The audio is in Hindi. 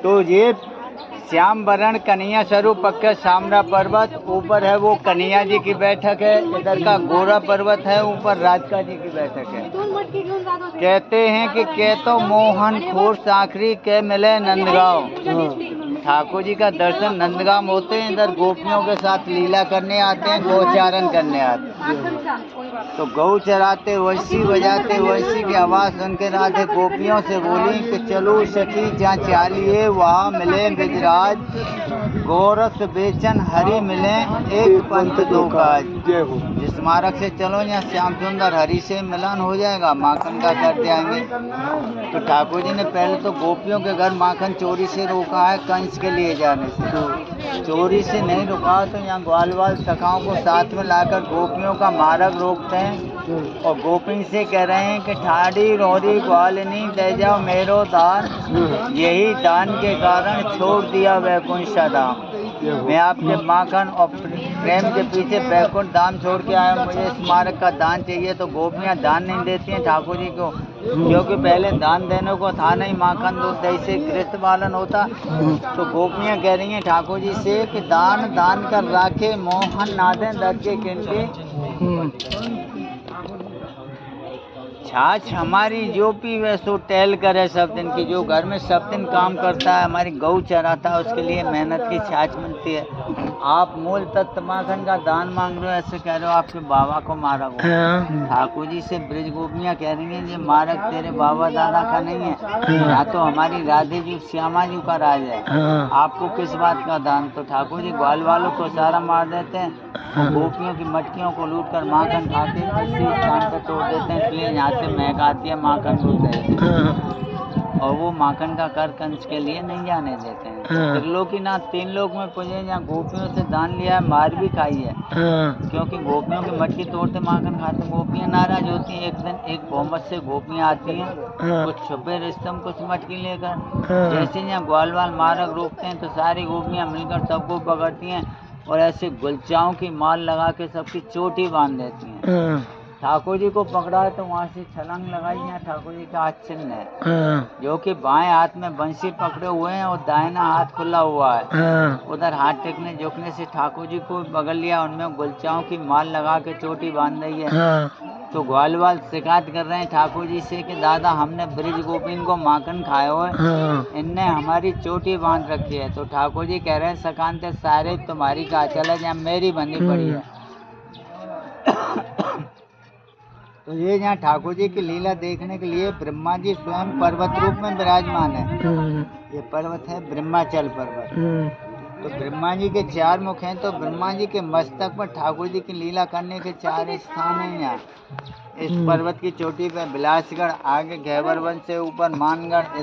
तो ये श्याम वरण कन्हैया स्वरूप पक्का सामरा पर्वत ऊपर है, वो कन्हैया जी की बैठक है। इधर का गोरा पर्वत है, ऊपर राधिका जी की बैठक है। कहते हैं कि के तो मोहन खोर साखरी के मिले नंदगांव। ठाकुर जी का दर्शन नंदगांव होते हैं। इधर गोपियों के साथ लीला करने आते हैं, गौचारण करने आते हैं। तो गौ चराते वंशी बजाते, वंशी की आवाज सुनकर राधे गोपियों से बोली कि चलो सखी जहाँ चालिए वहाँ मिले गिजराज, गोरस बेचन हरि मिले एक पंथ दो काज। जिस मार्ग से चलो यहाँ श्याम सुंदर हरि से मिलन हो जाएगा, माखन का कर जाएंगे। तो ठाकुर जी ने पहले तो गोपियों के घर माखन चोरी से रोका है, कंस के लिए जाने से। चोरी से नहीं रुका तो यहाँ ग्वाल वाल सखाओं को साथ में लाकर गोपियों का मार्ग रोकते हैं और गोपी से कह रहे हैं कि ठाड़ी रोरी ग्वालिनी दे जाओ मेरो दान, यही दान के कारण छोड़ दिया वैकुंठ धाम। मैं आपके माखन और प्रेम के पीछे वैकुंठ धाम छोड़ के आया, मुझे इस मार्ग का दान चाहिए। तो गोपियाँ दान नहीं देती हैं ठाकुर जी को, क्योंकि पहले दान देने को था नहीं, माखन दूध दही से कृत पालन होता। तो गोपियाँ कह रही हैं ठाकुर जी से कि दान दान कर राखे मोहन नादे दर के किनके, छाछ हमारी जो पी वह सो टहल करे सब दिन की। जो घर में सब दिन काम करता है, हमारी गौ चराता है, उसके लिए मेहनत की छाछ मिलती है। आप मूल तत्व माखन का दान मांग रहे हो, ऐसे कह रहे हो आपके बाबा को मारा हो। ठाकुर जी से ब्रज गोपियाँ कह रही हैं ये मार्ग तेरे बाबा दादा का नहीं है, या तो हमारी राधे जी श्यामा जी का राज है, आपको किस बात का दान। तो ठाकुर जी ग्वाल वालों को सारा मार देते हैं और गोपियों की मटकियों को लूट कर माखन खाते हैं, इसी स्थान पर तोड़ देते हैं, इसलिए यहाँ से महक आती है माखन दूध है। और वो माखन का कर कंस के लिए नहीं जाने देते हैं। त्रिलोकीनाथ तीन लोक में पूजे, जहाँ गोपियों से दान लिया है, मार भी खाई है, क्योंकि गोपियों की मटकी तोड़ते माखन खाते। गोपियाँ नाराज होती हैं। एक दिन एक बहुमत से गोपियाँ आती हैं, कुछ छुपे रिश्तम कुछ मटकी लेकर। जैसे यहाँ ग्वाल वाल मार्ग रोकते हैं तो सारी गोपियाँ मिलकर सबको पकड़ती हैं और ऐसे गुलचाओं की माल लगा के सबकी चोटी बांध देती हैं। ठाकुर जी को पकड़ा है तो वहाँ से छलांग लगाई है। ठाकुर जी का हाथ चिन्ह है, जो कि बाएं हाथ में बंसी पकड़े हुए हैं और दाहिना हाथ खुला हुआ है। उधर हाथ टेकने झुकने से ठाकुर जी को पकड़ लिया, उनमें गुलचाओं की माल लगा के चोटी बांध दी है। तो ग्वाल वाल शिकायत कर रहे हैं ठाकुर जी से कि दादा हमने ब्रिज गोपिन को माखन खाया हुआ है, इनने हमारी चोटी बांध रखी है। तो ठाकुर जी कह रहे हैं सकांत सारे तुम्हारी का चल है, जहाँ मेरी बंधी पड़ी है। तो ये यहाँ ठाकुर जी की लीला देखने के लिए ब्रह्मा जी स्वयं पर्वत रूप में विराजमान है। ये पर्वत है ब्रह्माचल पर्वत। तो ब्रह्मा जी के चार मुख हैं, तो ब्रह्मा जी के मस्तक पर ठाकुर जी की लीला करने के चार स्थान हैं। यहाँ इस पर्वत की चोटी पर बिलासगढ़, आगे घेवर वन से ऊपर मानगढ़,